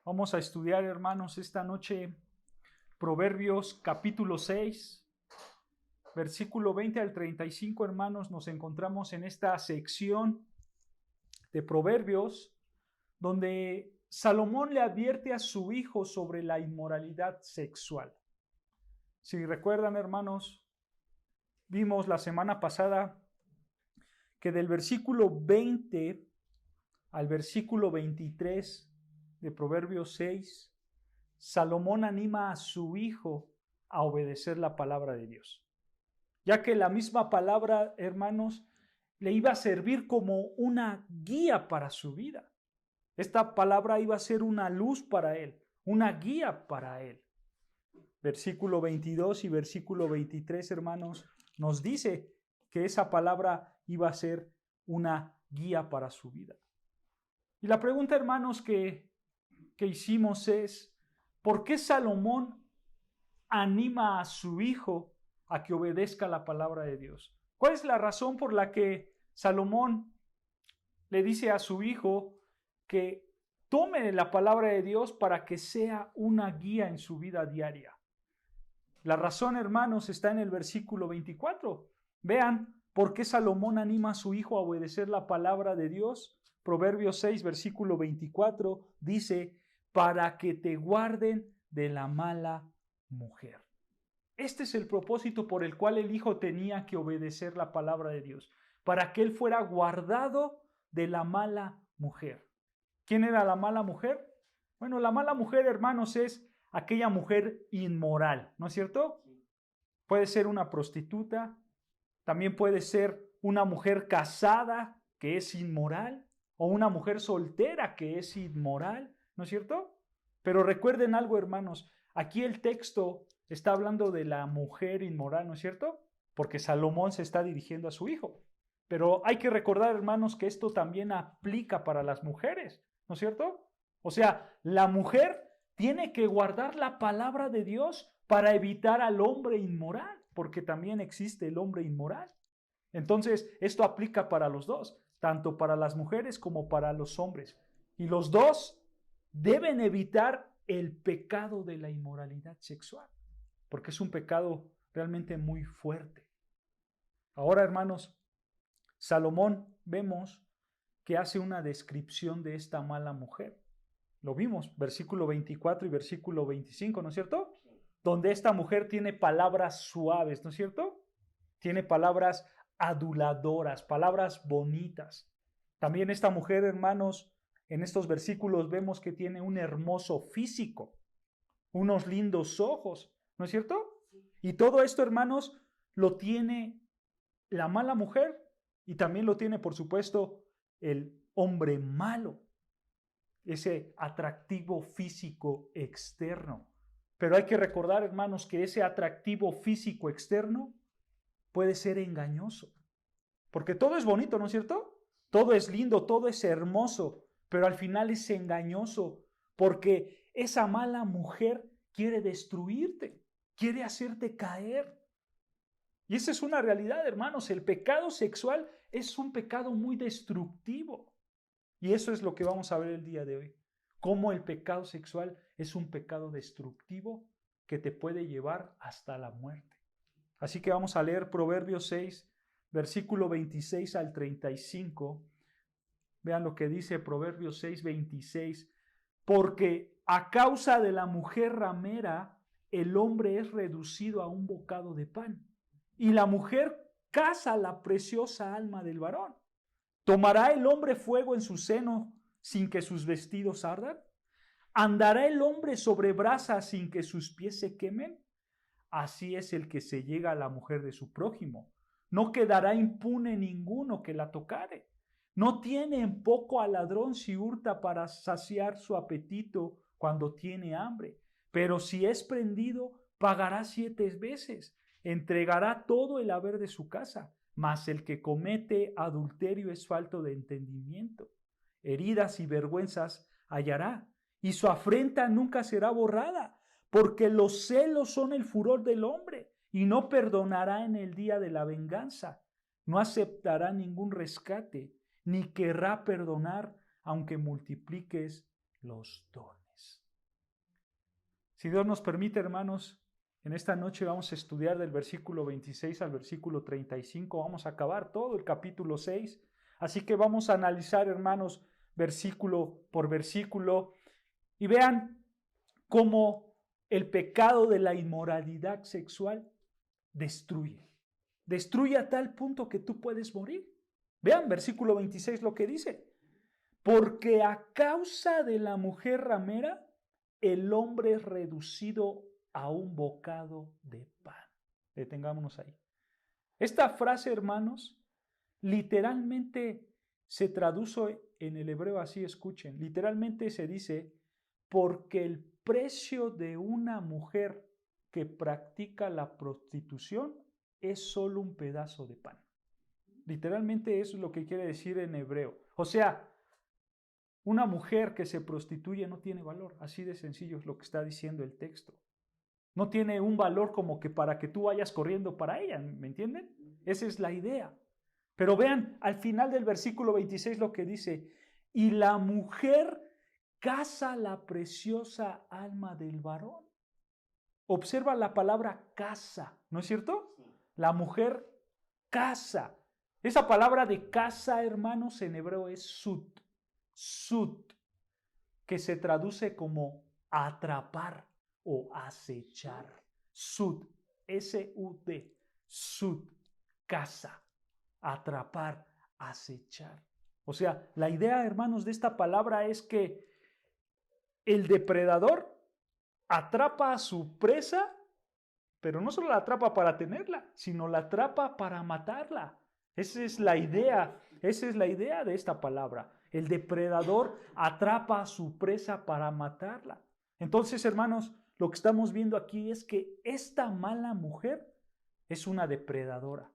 Vamos a estudiar, hermanos, esta noche Proverbios capítulo 6, versículo 20 al 35, hermanos. Nos encontramos en esta sección de Proverbios donde Salomón le advierte a su hijo sobre la inmoralidad sexual. Si recuerdan, hermanos, vimos la semana pasada que del versículo 20 al versículo 23 de Proverbios 6, Salomón anima a su hijo a obedecer la palabra de Dios, ya que la misma palabra, hermanos, le iba a servir como una guía para su vida. Esta palabra iba a ser una luz para él, una guía para él. Versículo 22 y versículo 23, hermanos, nos dice que esa palabra iba a ser una guía para su vida. Y la pregunta, hermanos, que hicimos es, ¿por qué Salomón anima a su hijo a que obedezca la palabra de Dios? ¿Cuál es la razón por la que Salomón le dice a su hijo que tome la palabra de Dios para que sea una guía en su vida diaria? La razón, hermanos, está en el versículo 24. Vean por qué Salomón anima a su hijo a obedecer la palabra de Dios. Proverbios 6, versículo 24, dice, para que te guarden de la mala mujer. Este es el propósito por el cual el hijo tenía que obedecer la palabra de Dios, para que él fuera guardado de la mala mujer. ¿Quién era la mala mujer? Bueno, la mala mujer, hermanos, es aquella mujer inmoral, ¿no es cierto? Puede ser una prostituta, también puede ser una mujer casada que es inmoral, o una mujer soltera que es inmoral, ¿no es cierto? Pero recuerden algo, hermanos, aquí el texto está hablando de la mujer inmoral, ¿no es cierto? Porque Salomón se está dirigiendo a su hijo. Pero hay que recordar, hermanos, que esto también aplica para las mujeres, ¿no es cierto? O sea, la mujer tiene que guardar la palabra de Dios para evitar al hombre inmoral, porque también existe el hombre inmoral. Entonces, esto aplica para los dos, tanto para las mujeres como para los hombres. Y los dos deben evitar el pecado de la inmoralidad sexual, porque es un pecado realmente muy fuerte. Ahora, hermanos, Salomón vemos que hace una descripción de esta mala mujer. Lo vimos, versículo 24 y versículo 25, ¿no es cierto? Donde esta mujer tiene palabras suaves, ¿no es cierto? Tiene palabras aduladoras, palabras bonitas. También esta mujer, hermanos, en estos versículos vemos que tiene un hermoso físico, unos lindos ojos, ¿no es cierto? Y todo esto, hermanos, lo tiene la mala mujer y también lo tiene, por supuesto, el hombre malo, ese atractivo físico externo. Pero hay que recordar, hermanos, que ese atractivo físico externo puede ser engañoso, porque todo es bonito, ¿no es cierto? Todo es lindo, todo es hermoso, pero al final es engañoso, porque esa mala mujer quiere destruirte, quiere hacerte caer. Y esa es una realidad, hermanos. El pecado sexual es un pecado muy destructivo. Y eso es lo que vamos a ver el día de hoy. Cómo el pecado sexual es un pecado destructivo que te puede llevar hasta la muerte. Así que vamos a leer Proverbios 6, versículo 26 al 35. Vean lo que dice Proverbios 6, 26. Porque a causa de la mujer ramera, el hombre es reducido a un bocado de pan, y la mujer caza la preciosa alma del varón. ¿Tomará el hombre fuego en su seno sin que sus vestidos ardan? ¿Andará el hombre sobre brasas sin que sus pies se quemen? Así es el que se llega a la mujer de su prójimo. No quedará impune ninguno que la tocare. No tiene en poco al ladrón si hurta para saciar su apetito cuando tiene hambre. Pero si es prendido, pagará 7 veces. Entregará todo el haber de su casa. Mas el que comete adulterio es falto de entendimiento. Heridas y vergüenzas hallará, y su afrenta nunca será borrada, porque los celos son el furor del hombre, y no perdonará en el día de la venganza, no aceptará ningún rescate, ni querrá perdonar aunque multipliques los dones. Si Dios nos permite, hermanos, en esta noche vamos a estudiar del versículo 26 al versículo 35, vamos a acabar todo el capítulo 6, así que vamos a analizar, hermanos, versículo por versículo, y vean cómo el pecado de la inmoralidad sexual destruye a tal punto que tú puedes morir. Vean versículo 26 lo que dice: porque a causa de la mujer ramera, el hombre es reducido a un bocado de pan. Detengámonos ahí. Esta frase, hermanos, literalmente se traduce en el hebreo así, escuchen. Literalmente se dice: porque el precio de una mujer que practica la prostitución es solo un pedazo de pan. Literalmente eso es lo que quiere decir en hebreo. O sea, una mujer que se prostituye no tiene valor. Así de sencillo es lo que está diciendo el texto. No tiene un valor como que para que tú vayas corriendo para ella, ¿me entienden? Esa es la idea. Pero vean al final del versículo 26 lo que dice: y la mujer caza la preciosa alma del varón. Observa la palabra caza, ¿no es cierto? La mujer caza. Esa palabra de caza, hermanos, en hebreo es sut, que se traduce como atrapar o acechar. Sud, S-U-D, sud, caza, atrapar, acechar. O sea, la idea, hermanos, de esta palabra es que el depredador atrapa a su presa, pero no solo la atrapa para tenerla, sino la atrapa para matarla. Esa es la idea de esta palabra. El depredador atrapa a su presa para matarla. Entonces, hermanos, lo que estamos viendo aquí es que esta mala mujer es una depredadora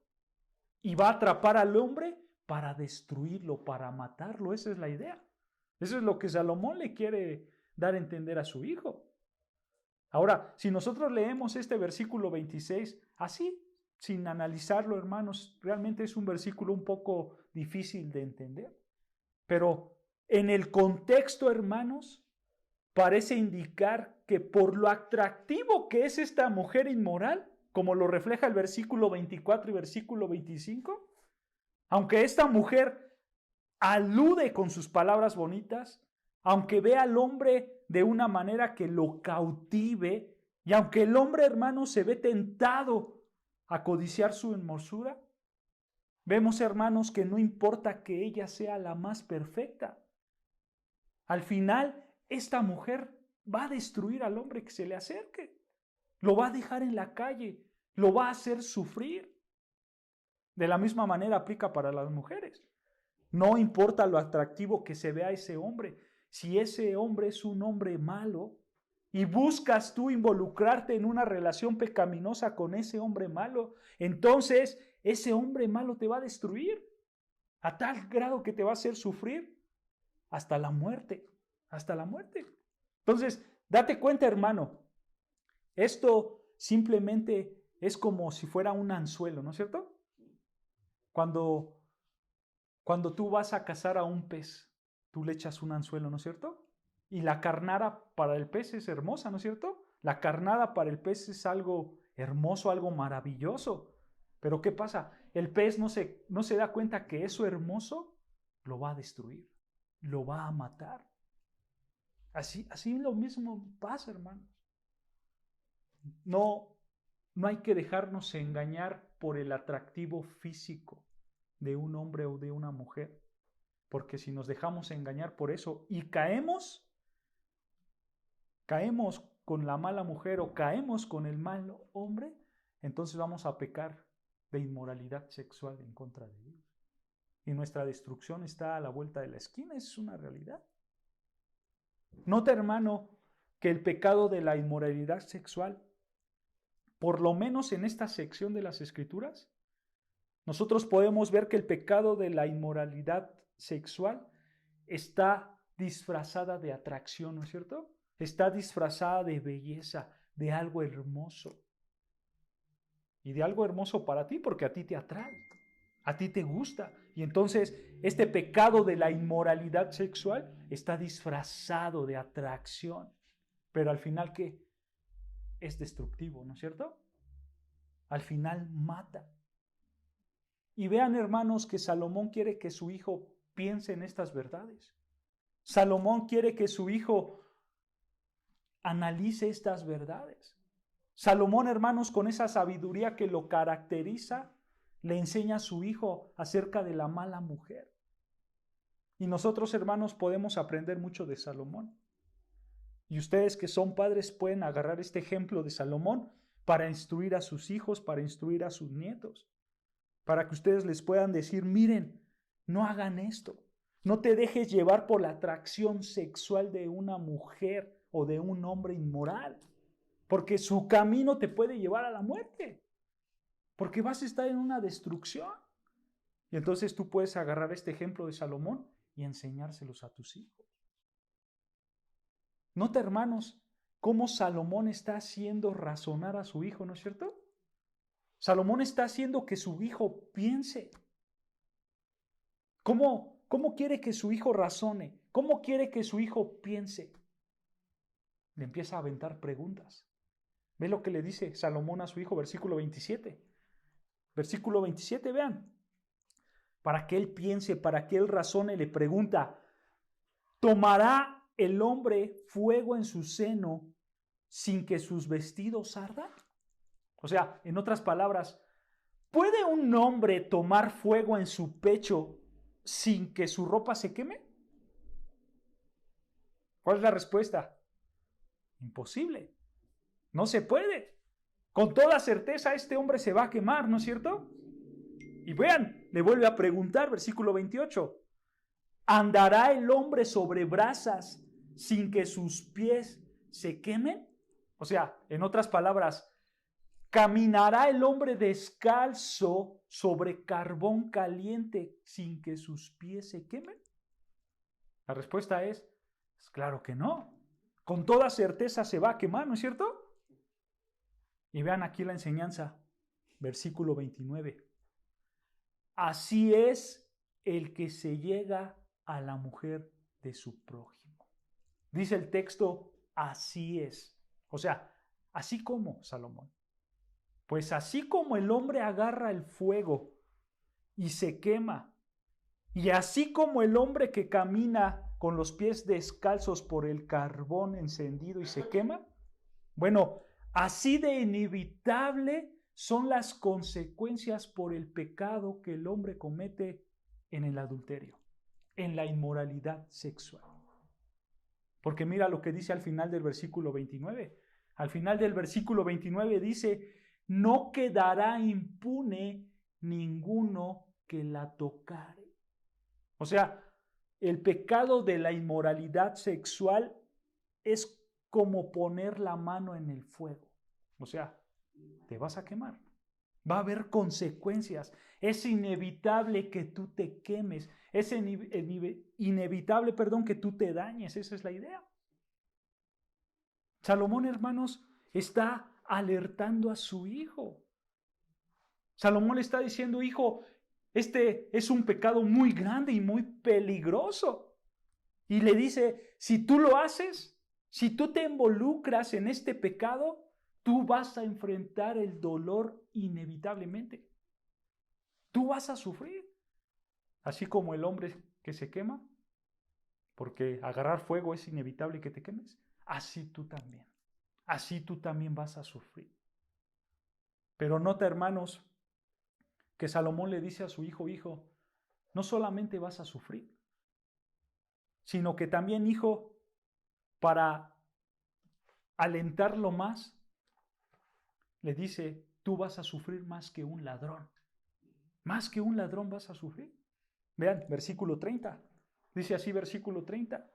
y va a atrapar al hombre para destruirlo, para matarlo. Esa es la idea. Eso es lo que Salomón le quiere dar a entender a su hijo. Ahora, si nosotros leemos este versículo 26 así, sin analizarlo, hermanos, realmente es un versículo un poco difícil de entender. Pero en el contexto, hermanos, parece indicar que por lo atractivo que es esta mujer inmoral, como lo refleja el versículo 24 y versículo 25, aunque esta mujer alude con sus palabras bonitas, aunque vea al hombre de una manera que lo cautive, y aunque el hombre, hermano, se ve tentado a codiciar su hermosura, vemos, hermanos, que no importa que ella sea la más perfecta. Al final, esta mujer va a destruir al hombre que se le acerque. Lo va a dejar en la calle, lo va a hacer sufrir. De la misma manera aplica para las mujeres. No importa lo atractivo que se vea ese hombre. Si ese hombre es un hombre malo y buscas tú involucrarte en una relación pecaminosa con ese hombre malo, entonces ese hombre malo te va a destruir a tal grado que te va a hacer sufrir hasta la muerte, hasta la muerte. Entonces, date cuenta, hermano, esto simplemente es como si fuera un anzuelo, ¿no es cierto? Cuando tú vas a cazar a un pez, tú le echas un anzuelo, ¿no es cierto? Y la carnada para el pez es hermosa, ¿no es cierto? La carnada para el pez es algo hermoso, algo maravilloso. Pero ¿qué pasa? El pez no se da cuenta que eso hermoso lo va a destruir, lo va a matar. Así lo mismo pasa, hermanos. No hay que dejarnos engañar por el atractivo físico de un hombre o de una mujer, porque si nos dejamos engañar por eso y caemos con la mala mujer o caemos con el mal hombre, entonces vamos a pecar de inmoralidad sexual en contra de Dios. Y nuestra destrucción está a la vuelta de la esquina, es una realidad. Nota, hermano, que el pecado de la inmoralidad sexual, por lo menos en esta sección de las Escrituras, nosotros podemos ver que el pecado de la inmoralidad sexual está disfrazada de atracción, ¿no es cierto? Está disfrazada de belleza, de algo hermoso. y de algo hermoso para ti, porque a ti te atrae, a ti te gusta. Y entonces este pecado de la inmoralidad sexual está disfrazado de atracción, pero al final, ¿qué? Es destructivo, ¿no es cierto? Al final mata. Y vean, hermanos, que Salomón quiere que su hijo piense en estas verdades. Salomón quiere que su hijo analice estas verdades. Salomón, hermanos, con esa sabiduría que lo caracteriza, le enseña a su hijo acerca de la mala mujer. Y nosotros, hermanos, podemos aprender mucho de Salomón. Y ustedes que son padres pueden agarrar este ejemplo de Salomón para instruir a sus hijos, para instruir a sus nietos, para que ustedes les puedan decir, miren, no hagan esto. No te dejes llevar por la atracción sexual de una mujer o de un hombre inmoral, porque su camino te puede llevar a la muerte, porque vas a estar en una destrucción. Y entonces tú puedes agarrar este ejemplo de Salomón y enseñárselos a tus hijos. Nota, hermanos, cómo Salomón está haciendo razonar a su hijo, ¿no es cierto? Salomón está haciendo que su hijo piense. ¿Cómo quiere que su hijo razone? ¿Cómo quiere que su hijo piense? Le empieza a aventar preguntas. Ve lo que le dice Salomón a su hijo, versículo 27. Versículo 27, vean. Para que él piense, para que él razone, le pregunta, ¿tomará el hombre fuego en su seno sin que sus vestidos ardan? O sea, en otras palabras, ¿puede un hombre tomar fuego en su pecho sin que su ropa se queme? ¿Cuál es la respuesta? Imposible. No se puede. Con toda certeza este hombre se va a quemar, ¿no es cierto? Y vean, le vuelve a preguntar, versículo 28. ¿Andará el hombre sobre brasas sin que sus pies se quemen? O sea, en otras palabras, ¿caminará el hombre descalzo sobre carbón caliente sin que sus pies se quemen? La respuesta es claro que no. Con toda certeza se va a quemar, ¿no es cierto? Y vean aquí la enseñanza, versículo 29. Así es el que se llega a la mujer de su prójimo. Dice el texto, así es. O sea, así como, Salomón. Pues así como el hombre agarra el fuego y se quema, y así como el hombre que camina con los pies descalzos por el carbón encendido y se quema, bueno, así de inevitable son las consecuencias por el pecado que el hombre comete en el adulterio, en la inmoralidad sexual. Porque mira lo que dice al final del versículo 29. Al final del versículo 29 dice, no quedará impune ninguno que la tocare. O sea, el pecado de la inmoralidad sexual es como poner la mano en el fuego. O sea, te vas a quemar. Va a haber consecuencias. Es inevitable que tú te quemes. Es inevitable, que tú te dañes. Esa es la idea. Salomón, hermanos, está alertando a su hijo. Salomón le está diciendo, hijo, este es un pecado muy grande y muy peligroso. Y le dice, si tú lo haces, si tú te involucras en este pecado, tú vas a enfrentar el dolor inevitablemente. Tú vas a sufrir. Así como el hombre que se quema, porque agarrar fuego es inevitable que te quemes, así tú también. Así tú también vas a sufrir. Pero nota, hermanos, que Salomón le dice a su hijo, hijo, no solamente vas a sufrir, sino que también, hijo, para alentarlo más, le dice, tú vas a sufrir más que un ladrón. Más que un ladrón vas a sufrir. Vean, versículo 30. Dice así, versículo 30.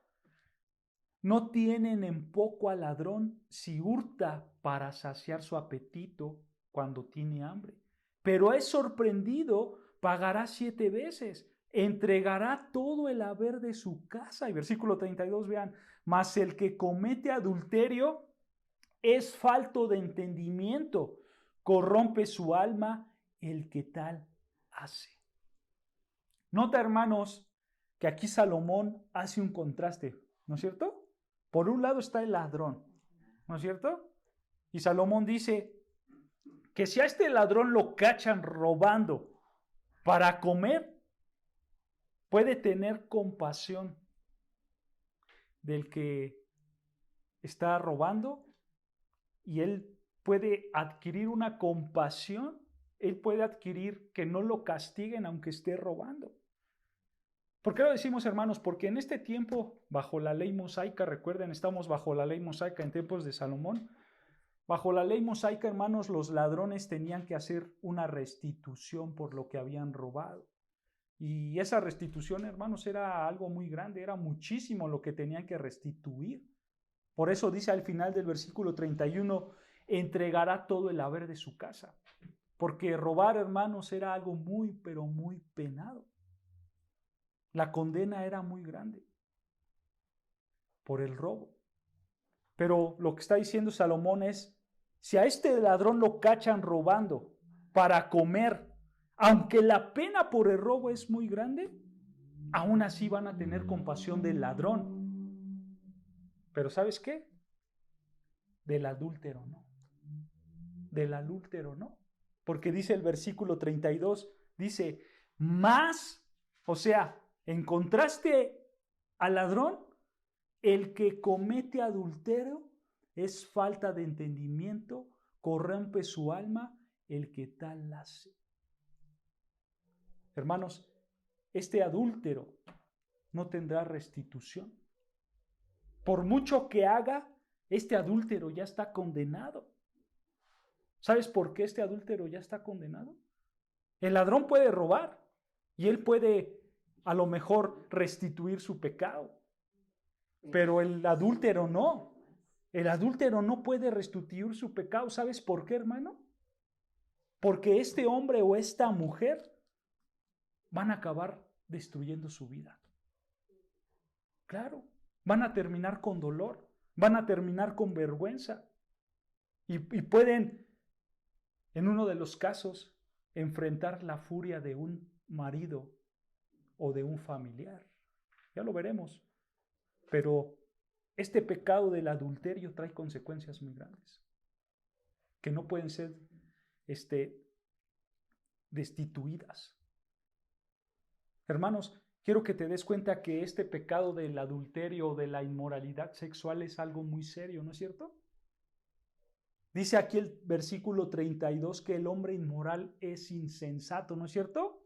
No tienen en poco al ladrón si hurta para saciar su apetito cuando tiene hambre. Pero es sorprendido, pagará 7 veces, entregará todo el haber de su casa. Y versículo 32, vean, mas el que comete adulterio es falto de entendimiento, corrompe su alma el que tal hace. Nota, hermanos, que aquí Salomón hace un contraste, ¿no es cierto? Por un lado está el ladrón, ¿no es cierto? Y Salomón dice que si a este ladrón lo cachan robando para comer, puede tener compasión del que está robando y él puede adquirir una compasión, él puede adquirir que no lo castiguen aunque esté robando. ¿Por qué lo decimos, hermanos? Porque en este tiempo, bajo la ley mosaica, recuerden, estamos bajo la ley mosaica en tiempos de Salomón. Bajo la ley mosaica, hermanos, los ladrones tenían que hacer una restitución por lo que habían robado. Y esa restitución, hermanos, era algo muy grande, era muchísimo lo que tenían que restituir. Por eso dice al final del versículo 31, entregará todo el haber de su casa. Porque robar, hermanos, era algo muy, pero muy penado. La condena era muy grande por el robo. Pero lo que está diciendo Salomón es, si a este ladrón lo cachan robando para comer, aunque la pena por el robo es muy grande, aún así van a tener compasión del ladrón. Pero ¿sabes qué? Del adúltero no. Del adúltero no. Porque dice el versículo 32, dice, más, o sea, en contraste al ladrón, el que comete adulterio es falta de entendimiento, corrompe su alma, el que tal hace. Hermanos, este adúltero no tendrá restitución. Por mucho que haga, este adúltero ya está condenado. ¿Sabes por qué este adúltero ya está condenado? El ladrón puede robar y él puede a lo mejor restituir su pecado, pero el adúltero no. El adúltero no puede restituir su pecado. ¿Sabes por qué, hermano? Porque este hombre o esta mujer van a acabar destruyendo su vida. Claro, van a terminar con dolor, van a terminar con vergüenza y pueden, en uno de los casos, enfrentar la furia de un marido o de un familiar. Ya lo veremos. Pero este pecado del adulterio trae consecuencias muy grandes que no pueden ser destituidas. Hermanos, quiero que te des cuenta que este pecado del adulterio o de la inmoralidad sexual es algo muy serio, ¿no es cierto? Dice aquí el versículo 32 que el hombre inmoral es insensato, ¿no es cierto?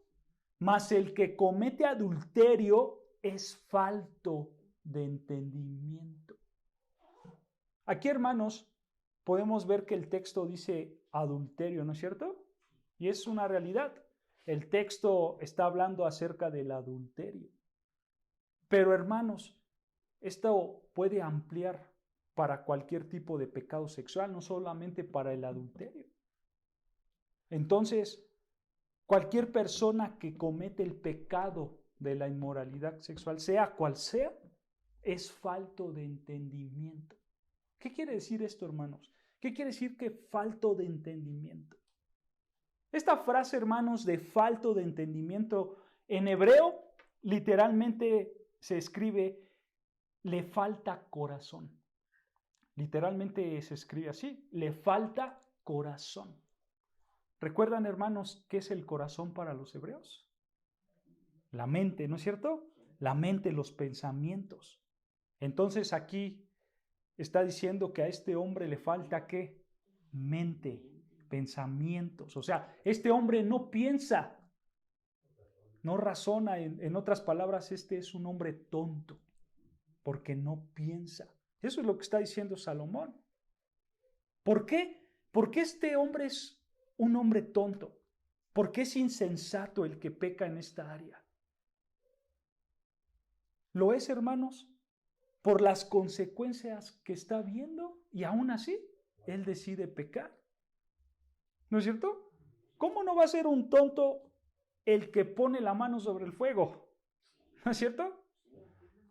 Mas el que comete adulterio es falto de entendimiento. Aquí, hermanos, podemos ver que el texto dice adulterio, ¿no es cierto? Y es una realidad. El texto está hablando acerca del adulterio. Pero, hermanos, esto puede ampliar para cualquier tipo de pecado sexual, no solamente para el adulterio. Entonces, cualquier persona que comete el pecado de la inmoralidad sexual, sea cual sea, es falto de entendimiento. ¿Qué quiere decir esto, hermanos? ¿Qué quiere decir que falto de entendimiento? Esta frase, hermanos, de falto de entendimiento, en hebreo literalmente se escribe le falta corazón. Literalmente se escribe así, le falta corazón. ¿Recuerdan, hermanos, qué es el corazón para los hebreos? La mente, ¿no es cierto? La mente, los pensamientos. Entonces aquí está diciendo que a este hombre le falta ¿qué? Mente, pensamientos. O sea, este hombre no piensa, no razona. En otras palabras, este es un hombre tonto, porque no piensa. Eso es lo que está diciendo Salomón. ¿Por qué? Porque este hombre es un hombre tonto. Porque es insensato el que peca en esta área. ¿Lo es, hermanos? Por las consecuencias que está viendo y aún así él decide pecar. ¿No es cierto? ¿Cómo no va a ser un tonto el que pone la mano sobre el fuego? ¿No es cierto?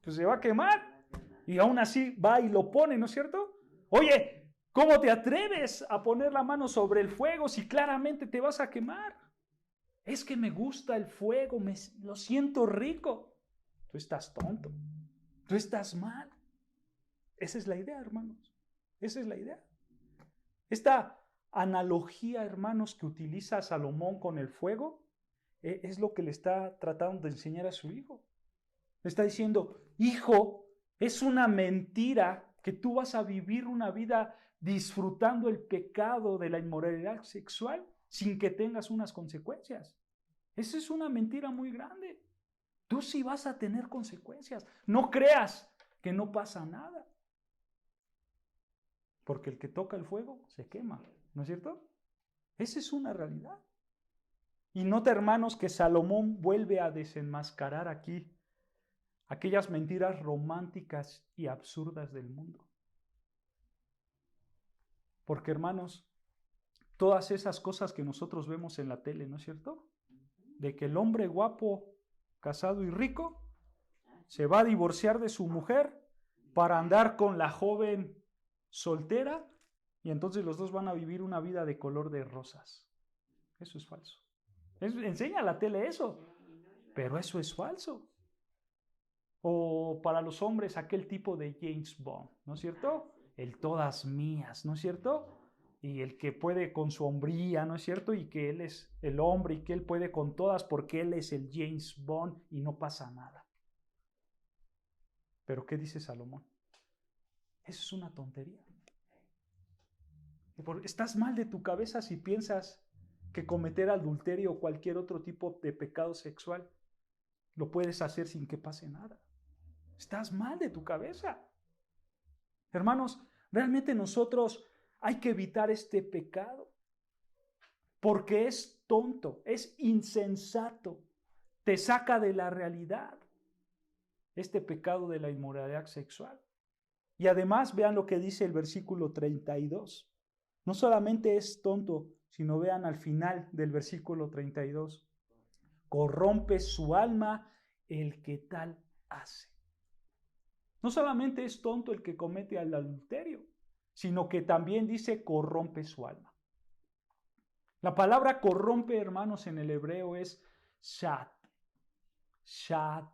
Pues se va a quemar y aún así va y lo pone, ¿no es cierto? Oye, ¿Cómo te atreves a poner la mano sobre el fuego si claramente te vas a quemar? Es que me gusta el fuego, lo siento rico. Tú estás tonto, tú estás mal. Esa es la idea, hermanos. Esa es la idea. Esta analogía, hermanos, que utiliza Salomón con el fuego, es lo que le está tratando de enseñar a su hijo. Le está diciendo, hijo, es una mentira que tú vas a vivir una vida disfrutando el pecado de la inmoralidad sexual sin que tengas unas consecuencias. Esa es una mentira muy grande. Tú sí vas a tener consecuencias. No creas que no pasa nada. Porque el que toca el fuego se quema, ¿no es cierto? Esa es una realidad. Y nota, hermanos, que Salomón vuelve a desenmascarar aquí aquellas mentiras románticas y absurdas del mundo. Porque, hermanos, todas esas cosas que nosotros vemos en la tele, ¿no es cierto? De que el hombre guapo, casado y rico se va a divorciar de su mujer para andar con la joven soltera y entonces los dos van a vivir una vida de color de rosas. Eso es falso. Enseña la tele eso, pero eso es falso. O para los hombres aquel tipo de James Bond, ¿no es cierto? El todas mías, ¿no es cierto? Y el que puede con su hombría, ¿no es cierto? Y que él es el hombre y que él puede con todas porque él es el James Bond y no pasa nada. Pero ¿qué dice Salomón? Eso es una tontería. Estás mal de tu cabeza si piensas que cometer adulterio o cualquier otro tipo de pecado sexual lo puedes hacer sin que pase nada. Estás mal de tu cabeza. Hermanos, realmente nosotros hay que evitar este pecado porque es tonto, es insensato, te saca de la realidad este pecado de la inmoralidad sexual. Y además vean lo que dice el versículo 32. No solamente es tonto, sino vean al final del versículo 32. Corrompe su alma el que tal hace. No solamente es tonto el que comete el adulterio, sino que también dice corrompe su alma. La palabra corrompe, hermanos, en el hebreo es shad. Shad.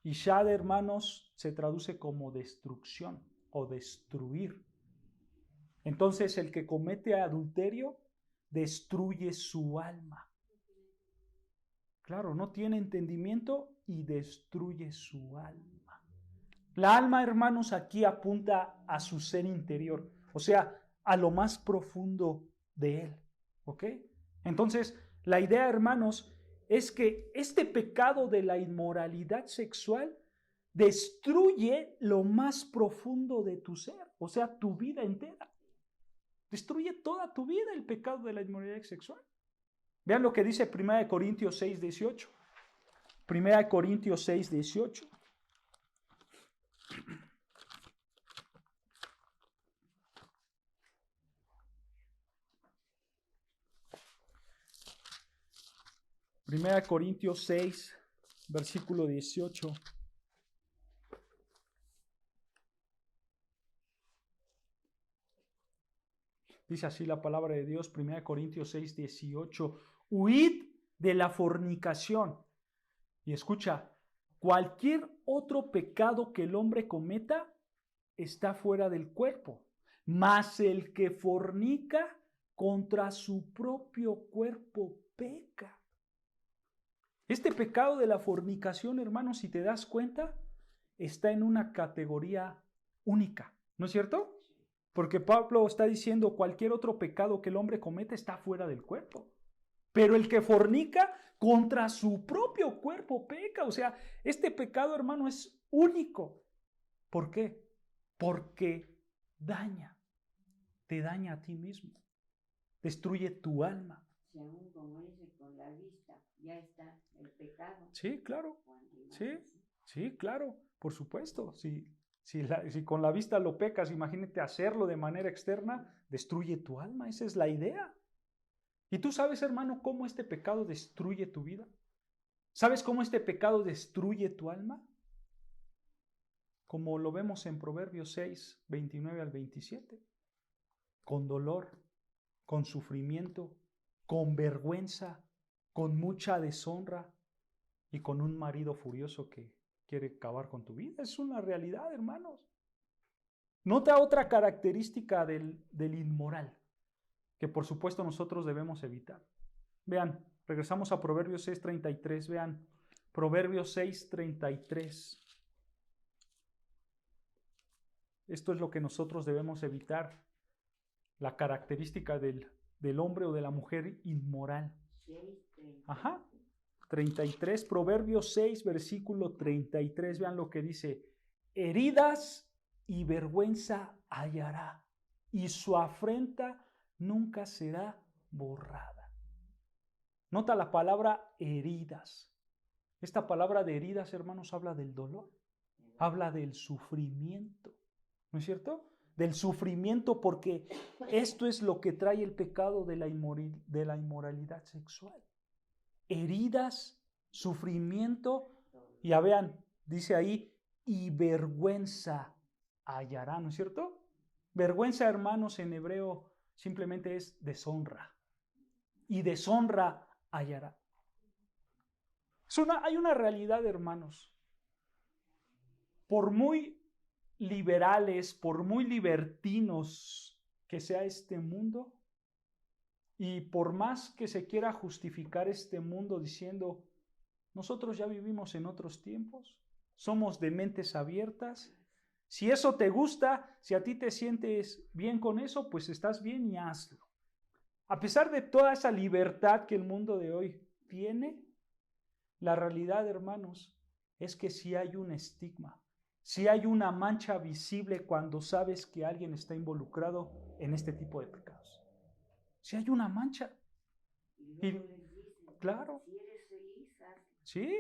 Y shad, hermanos, se traduce como destrucción o destruir. Entonces, el que comete adulterio destruye su alma. Claro, no tiene entendimiento y destruye su alma. La alma, hermanos, aquí apunta a su ser interior, o sea, a lo más profundo de él. ¿Ok? Entonces, la idea, hermanos, es que este pecado de la inmoralidad sexual destruye lo más profundo de tu ser, o sea, tu vida entera. Destruye toda tu vida el pecado de la inmoralidad sexual. Vean lo que dice 1 Corintios 6, 18. 1 Corintios 6, 18. Primera Corintios 6, versículo 18. Dice así la palabra de Dios, 1 Corintios 6, 18. Huid de la fornicación. Y escucha, cualquier otro pecado que el hombre cometa está fuera del cuerpo, mas el que fornica contra su propio cuerpo peca. Este pecado de la fornicación, hermanos, si te das cuenta, está en una categoría única, ¿no es cierto? Porque Pablo está diciendo cualquier otro pecado que el hombre cometa está fuera del cuerpo. Pero el que fornica contra su propio cuerpo peca. O sea, este pecado, hermano, es único. ¿Por qué? Porque te daña a ti mismo, destruye tu alma. Si aún como dice con la vista ya está el pecado. Sí, claro. Sí, claro, por supuesto. Si con la vista lo pecas, imagínate hacerlo de manera externa, destruye tu alma. Esa es la idea. ¿Y tú sabes, hermano, cómo este pecado destruye tu vida? ¿Sabes cómo este pecado destruye tu alma? Como lo vemos en Proverbios 6, 29 al 27. con dolor, con sufrimiento, con vergüenza, con mucha deshonra y con un marido furioso que quiere acabar con tu vida. Es una realidad, hermanos. Nota otra característica del inmoral, que por supuesto nosotros debemos evitar. Vean, regresamos a Proverbios 6:33, vean, Proverbios 6:33. Esto es lo que nosotros debemos evitar, la característica del hombre o de la mujer inmoral. 33, Proverbios 6, versículo 33, vean lo que dice: heridas y vergüenza hallará, y su afrenta nunca será borrada. Nota la palabra heridas. Esta palabra de heridas, hermanos, habla del dolor, habla del sufrimiento, ¿no es cierto? Del sufrimiento, porque esto es lo que trae el pecado de la inmoralidad sexual. Heridas, sufrimiento, y ya vean, dice ahí, y vergüenza hallará, ¿no es cierto? Vergüenza, hermanos, en hebreo simplemente es deshonra, y deshonra hallará. Hay una realidad, hermanos. Por muy liberales, por muy libertinos que sea este mundo, y por más que se quiera justificar este mundo diciendo, nosotros ya vivimos en otros tiempos, somos de mentes abiertas, si eso te gusta, si a ti te sientes bien con eso, pues estás bien y hazlo. A pesar de toda esa libertad que el mundo de hoy tiene, la realidad, hermanos, es que sí hay un estigma, sí hay una mancha visible cuando sabes que alguien está involucrado en este tipo de pecados. Sí hay una mancha. Y, claro. Sí.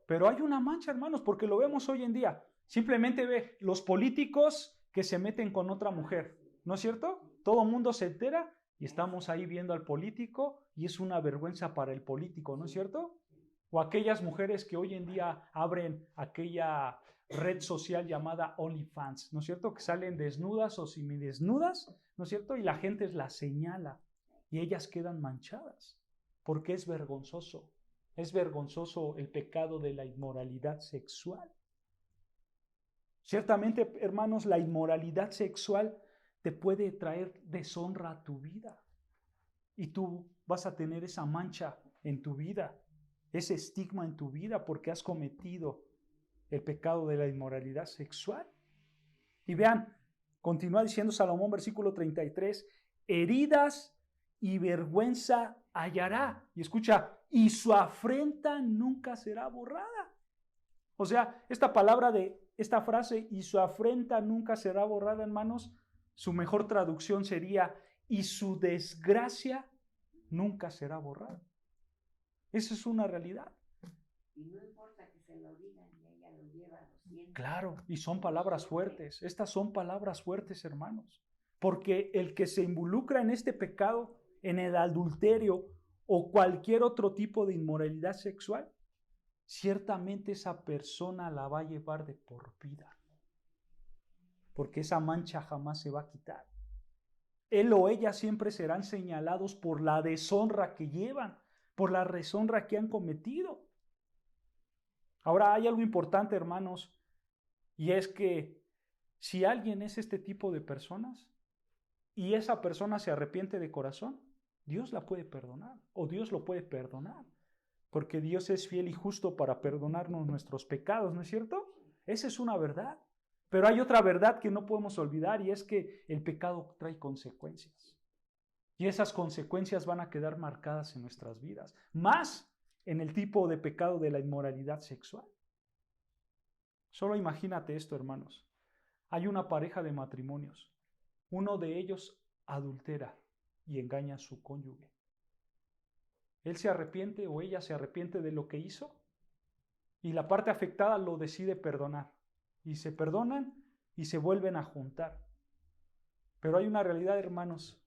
Pero hay una mancha, hermanos, porque lo vemos hoy en día. Simplemente ve los políticos que se meten con otra mujer, ¿no es cierto? Todo el mundo se entera y estamos ahí viendo al político y es una vergüenza para el político, ¿no es cierto? O aquellas mujeres que hoy en día abren aquella red social llamada OnlyFans, ¿no es cierto? Que salen desnudas o semidesnudas, ¿no es cierto? Y la gente las señala y ellas quedan manchadas porque es vergonzoso. Es vergonzoso el pecado de la inmoralidad sexual. Ciertamente, hermanos, la inmoralidad sexual te puede traer deshonra a tu vida y tú vas a tener esa mancha en tu vida, ese estigma en tu vida porque has cometido el pecado de la inmoralidad sexual. Y vean, continúa diciendo Salomón, versículo 33, heridas y vergüenza hallará. Y escucha, y su afrenta nunca será borrada. O sea, esta frase, y su afrenta nunca será borrada, hermanos, su mejor traducción sería, y su desgracia nunca será borrada. Esa es una realidad. Y no importa que se lo digan, ella lo lleva, lo siente. Claro, y son palabras fuertes. Estas son palabras fuertes, hermanos. Porque el que se involucra en este pecado, en el adulterio o cualquier otro tipo de inmoralidad sexual, ciertamente esa persona la va a llevar de por vida. Porque esa mancha jamás se va a quitar. Él o ella siempre serán señalados por la deshonra que llevan, por la deshonra que han cometido. Ahora hay algo importante, hermanos, y es que si alguien es este tipo de personas y esa persona se arrepiente de corazón, Dios la puede perdonar o Dios lo puede perdonar, porque Dios es fiel y justo para perdonarnos nuestros pecados, ¿no es cierto? Esa es una verdad. Pero hay otra verdad que no podemos olvidar y es que el pecado trae consecuencias. Y esas consecuencias van a quedar marcadas en nuestras vidas, más en el tipo de pecado de la inmoralidad sexual. Solo imagínate esto, hermanos. Hay una pareja de matrimonios. Uno de ellos adultera y engaña a su cónyuge. Él se arrepiente o ella se arrepiente de lo que hizo y la parte afectada lo decide perdonar. Y se perdonan y se vuelven a juntar. Pero hay una realidad, hermanos.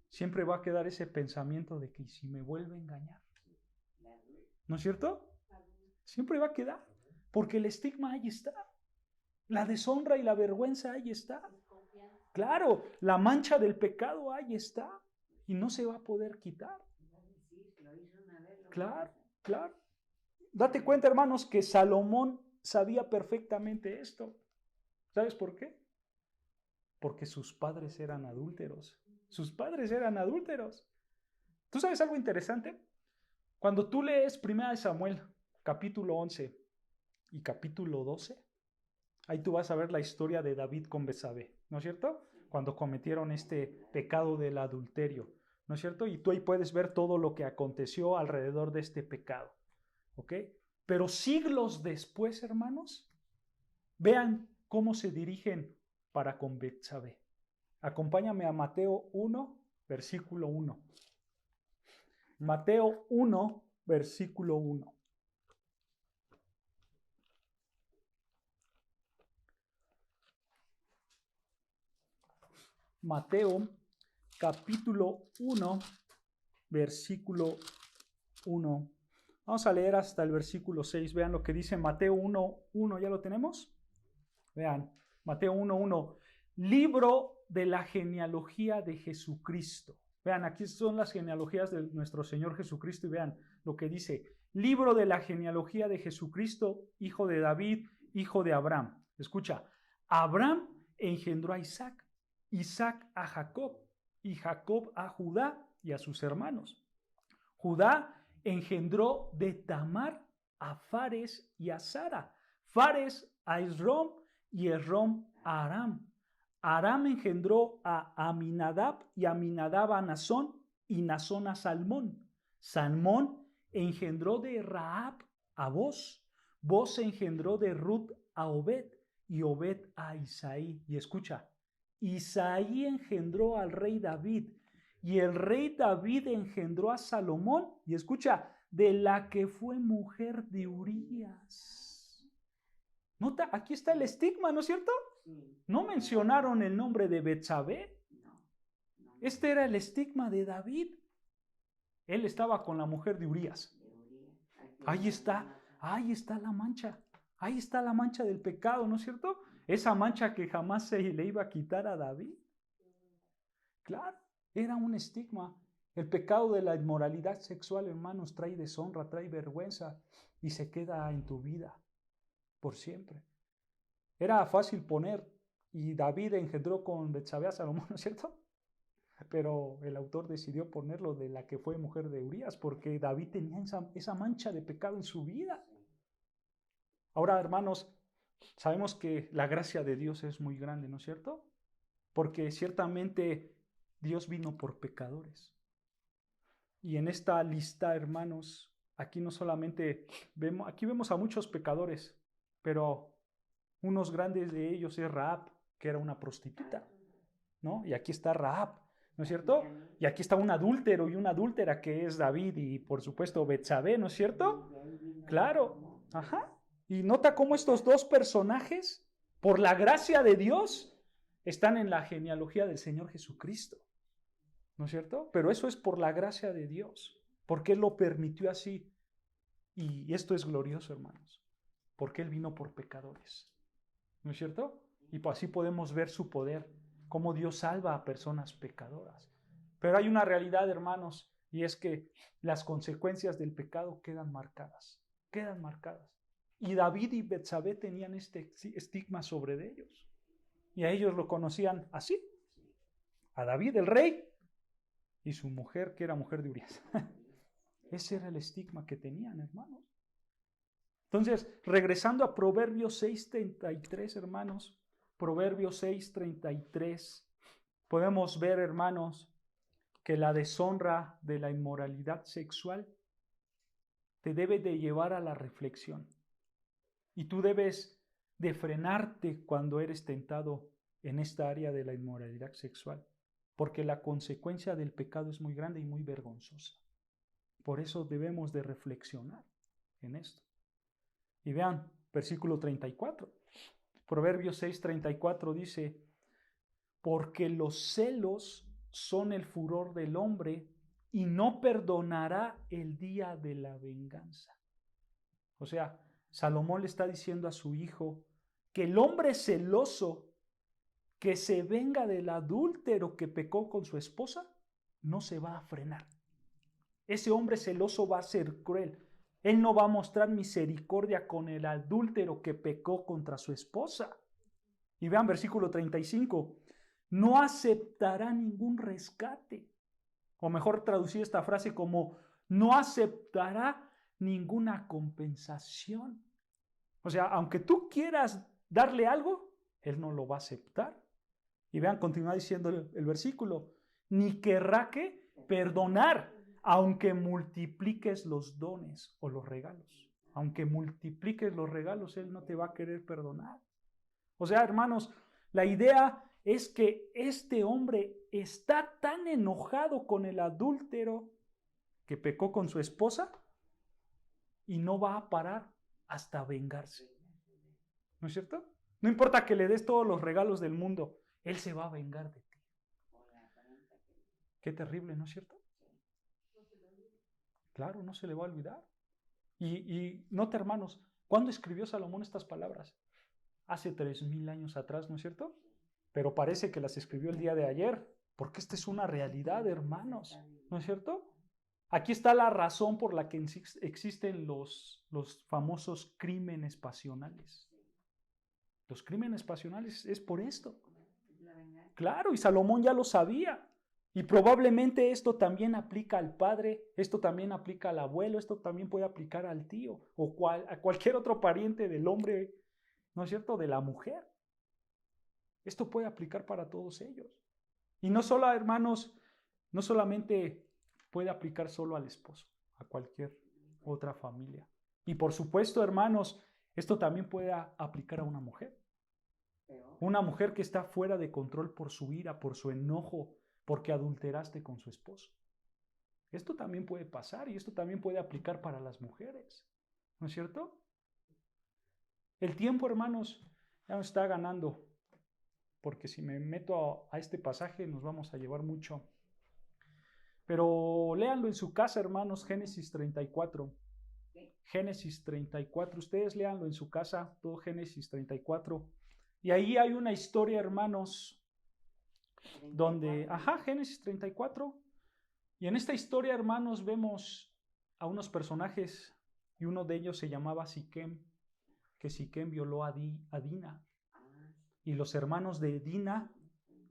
Siempre va a quedar ese pensamiento de que si me vuelve a engañar. ¿No es cierto? Siempre va a quedar. Porque el estigma ahí está. La deshonra y la vergüenza ahí está. Claro, la mancha del pecado ahí está y no se va a poder quitar. Claro, claro. Date cuenta, hermanos, que Salomón sabía perfectamente esto. ¿Sabes por qué? Porque sus padres eran adúlteros. Sus padres eran adúlteros. ¿Tú sabes algo interesante? Cuando tú lees 1 Samuel, capítulo 11 y capítulo 12, ahí tú vas a ver la historia de David con Betsabé, ¿no es cierto? Cuando cometieron este pecado del adulterio, ¿no es cierto? Y tú ahí puedes ver todo lo que aconteció alrededor de este pecado, ¿ok? Pero siglos después, hermanos, vean cómo se dirigen para con Betsabé. Acompáñame a Mateo 1, versículo 1. Mateo 1, versículo 1. Mateo capítulo 1, versículo 1. Vamos a leer hasta el versículo 6. Vean lo que dice Mateo 1, 1. ¿Ya lo tenemos? Vean, Mateo 1, 1. Libro de la genealogía de Jesucristo. Vean, aquí son las genealogías de nuestro Señor Jesucristo y vean lo que dice. Libro de la genealogía de Jesucristo, hijo de David, hijo de Abraham. Escucha, Abraham engendró a Isaac, Isaac a Jacob y Jacob a Judá y a sus hermanos. Judá engendró de Tamar a Fares y a Sara, Fares a Esrom y Esrom a Aram. Aram engendró a Aminadab y Aminadab a Nazón y Nazón a Salmón. Salmón engendró de Rahab a Boz. Boz engendró de Ruth a Obed y Obed a Isaí. Y escucha, Isaí engendró al rey David y el rey David engendró a Salomón. Y escucha, de la que fue mujer de Urías. Nota, aquí está el estigma, ¿no es cierto? No mencionaron el nombre de Betsabé. Este era el estigma de David. Él estaba con la mujer de Urías. Ahí está la mancha. Ahí está la mancha del pecado, ¿no es cierto? Esa mancha que jamás se le iba a quitar a David. Claro, era un estigma. El pecado de la inmoralidad sexual, hermanos, trae deshonra, trae vergüenza y se queda en tu vida por siempre. Era fácil poner, y David engendró con Betsabé a Salomón, ¿no es cierto? Pero el autor decidió ponerlo de la que fue mujer de Urías, porque David tenía esa mancha de pecado en su vida. Ahora, hermanos, sabemos que la gracia de Dios es muy grande, ¿no es cierto? Porque ciertamente Dios vino por pecadores. Y en esta lista, hermanos, aquí no solamente vemos a muchos pecadores, pero unos grandes de ellos es Rahab, que era una prostituta, ¿no? Y aquí está Rahab, ¿no es cierto? Y aquí está un adúltero y una adúltera que es David y por supuesto Betsabé, ¿no es cierto? Claro, ajá. Y nota cómo estos dos personajes, por la gracia de Dios, están en la genealogía del Señor Jesucristo, ¿no es cierto? Pero eso es por la gracia de Dios, porque Él lo permitió así. Y esto es glorioso, hermanos, porque Él vino por pecadores, ¿no es cierto? Y así podemos ver su poder, cómo Dios salva a personas pecadoras. Pero hay una realidad, hermanos, y es que las consecuencias del pecado quedan marcadas. Y David y Betsabé tenían este estigma sobre ellos. Y a ellos lo conocían así. A David, el rey, y su mujer, que era mujer de Urías. Ese era el estigma que tenían, hermanos. Entonces, regresando a Proverbios 6:33, hermanos, Proverbios 6:33, podemos ver, hermanos, que la deshonra de la inmoralidad sexual te debe de llevar a la reflexión. Y tú debes de frenarte cuando eres tentado en esta área de la inmoralidad sexual, porque la consecuencia del pecado es muy grande y muy vergonzosa. Por eso debemos de reflexionar en esto. Y vean, versículo 34. Proverbios 6:34 dice, porque los celos son el furor del hombre y no perdonará el día de la venganza. O sea, Salomón le está diciendo a su hijo que el hombre celoso que se venga del adúltero que pecó con su esposa, no se va a frenar. Ese hombre celoso va a ser cruel. Él no va a mostrar misericordia con el adúltero que pecó contra su esposa. Y vean versículo 35. No aceptará ningún rescate. O mejor traducir esta frase como no aceptará ninguna compensación. O sea, aunque tú quieras darle algo, él no lo va a aceptar. Y vean, continúa diciendo el versículo. Ni querrá que perdonar, aunque multipliques los dones o los regalos. Aunque multipliques los regalos, él no te va a querer perdonar. O sea, hermanos, la idea es que este hombre está tan enojado con el adúltero que pecó con su esposa y no va a parar hasta vengarse. ¿No es cierto? No importa que le des todos los regalos del mundo, él se va a vengar de ti. Qué terrible, ¿no es cierto? Claro, no se le va a olvidar. Y nota, hermanos, ¿cuándo escribió Salomón estas palabras? Hace 3000 años atrás, ¿no es cierto? Pero parece que las escribió el día de ayer, porque esta es una realidad, hermanos, ¿no es cierto? Aquí está la razón por la que existen los famosos crímenes pasionales. Los crímenes pasionales es por esto. Claro, y Salomón ya lo sabía. Y probablemente esto también aplica al padre, esto también aplica al abuelo, esto también puede aplicar al tío o a cualquier otro pariente del hombre, ¿no es cierto?, de la mujer. Esto puede aplicar para todos ellos. Y no solo, hermanos, no solamente puede aplicar solo al esposo, a cualquier otra familia. Y por supuesto, hermanos, esto también puede aplicar a una mujer. Una mujer que está fuera de control por su ira, por su enojo, porque adulteraste con su esposo. Esto también puede pasar y esto también puede aplicar para las mujeres. ¿No es cierto? El tiempo, hermanos, ya nos está ganando, porque si me meto a este pasaje nos vamos a llevar mucho. Pero léanlo en su casa, hermanos, Génesis 34. Génesis 34, ustedes léanlo en su casa, todo Génesis 34. Y ahí hay una historia, hermanos, donde, Génesis 34. Y en esta historia, hermanos, vemos a unos personajes y uno de ellos se llamaba Siquem, que Siquem violó a Dina. Y los hermanos de Dina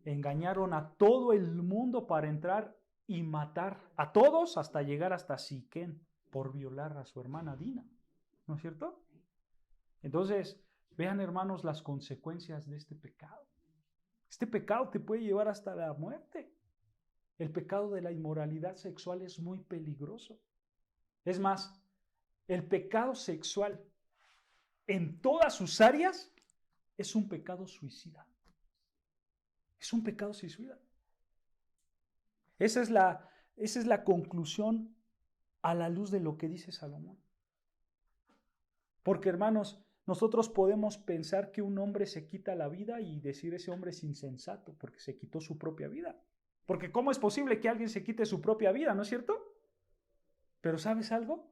engañaron a todo el mundo para entrar y matar a todos hasta llegar hasta Siquem por violar a su hermana Dina. ¿No es cierto? Entonces, vean, hermanos, las consecuencias de este pecado. Este pecado te puede llevar hasta la muerte. El pecado de la inmoralidad sexual es muy peligroso. Es más, el pecado sexual en todas sus áreas es un pecado suicida. Es un pecado suicida. Esa es la conclusión a la luz de lo que dice Salomón. Porque, hermanos, nosotros podemos pensar que un hombre se quita la vida y decir ese hombre es insensato porque se quitó su propia vida. Porque ¿cómo es posible que alguien se quite su propia vida, no es cierto? Pero ¿sabes algo?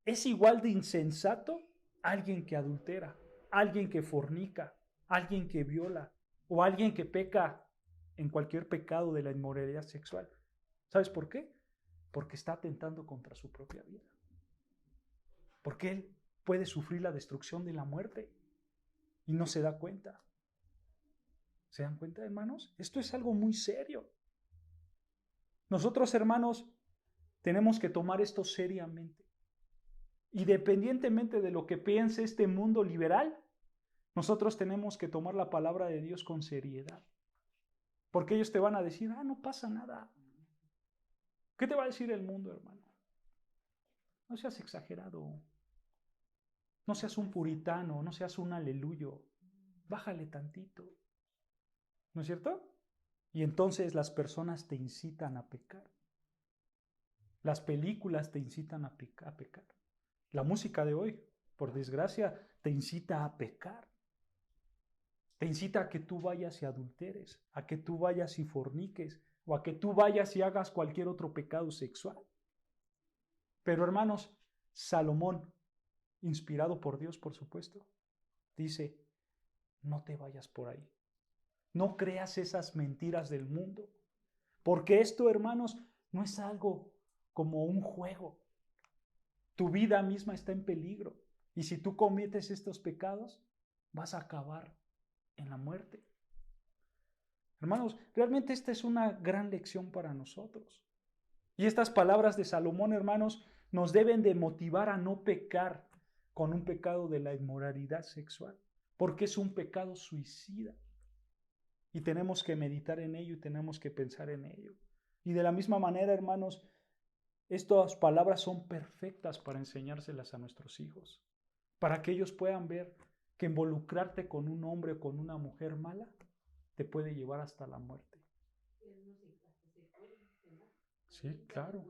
Es igual de insensato alguien que adultera, alguien que fornica, alguien que viola o alguien que peca en cualquier pecado de la inmoralidad sexual. ¿Sabes por qué? Porque está atentando contra su propia vida. Porque él puede sufrir la destrucción de la muerte y no se da cuenta. ¿Se dan cuenta, hermanos? Esto es algo muy serio. Nosotros, hermanos, tenemos que tomar esto seriamente. Independientemente de lo que piense este mundo liberal, nosotros tenemos que tomar la palabra de Dios con seriedad. Porque ellos te van a decir, no pasa nada. ¿Qué te va a decir el mundo, hermano? No seas exagerado. No seas un puritano, no seas un aleluyo. Bájale tantito. ¿No es cierto? Y entonces las personas te incitan a pecar. Las películas te incitan a pecar. La música de hoy, por desgracia, te incita a pecar. Te incita a que tú vayas y adulteres, a que tú vayas y forniques, o a que tú vayas y hagas cualquier otro pecado sexual. Pero, hermanos, Salomón, inspirado por Dios, por supuesto, dice, no te vayas por ahí. No creas esas mentiras del mundo. Porque esto, hermanos, no es algo como un juego. Tu vida misma está en peligro. Y si tú cometes estos pecados, vas a acabar en la muerte. Hermanos, realmente esta es una gran lección para nosotros. Y estas palabras de Salomón, hermanos, nos deben de motivar a no pecar con un pecado de la inmoralidad sexual, porque es un pecado suicida. Y tenemos que meditar en ello y tenemos que pensar en ello. Y de la misma manera, hermanos, estas palabras son perfectas para enseñárselas a nuestros hijos, para que ellos puedan ver que involucrarte con un hombre o con una mujer mala te puede llevar hasta la muerte. Sí, claro.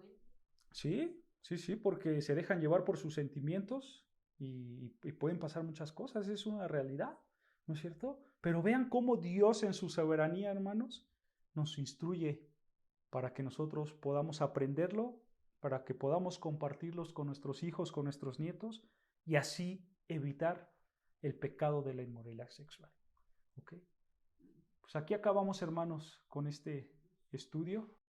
Sí, porque se dejan llevar por sus sentimientos y pueden pasar muchas cosas, es una realidad, ¿no es cierto? Pero vean cómo Dios en su soberanía, hermanos, nos instruye para que nosotros podamos aprenderlo, para que podamos compartirlos con nuestros hijos, con nuestros nietos, y así evitar el pecado de la inmoralidad sexual. ¿Ok? Pues aquí acabamos, hermanos, con este estudio.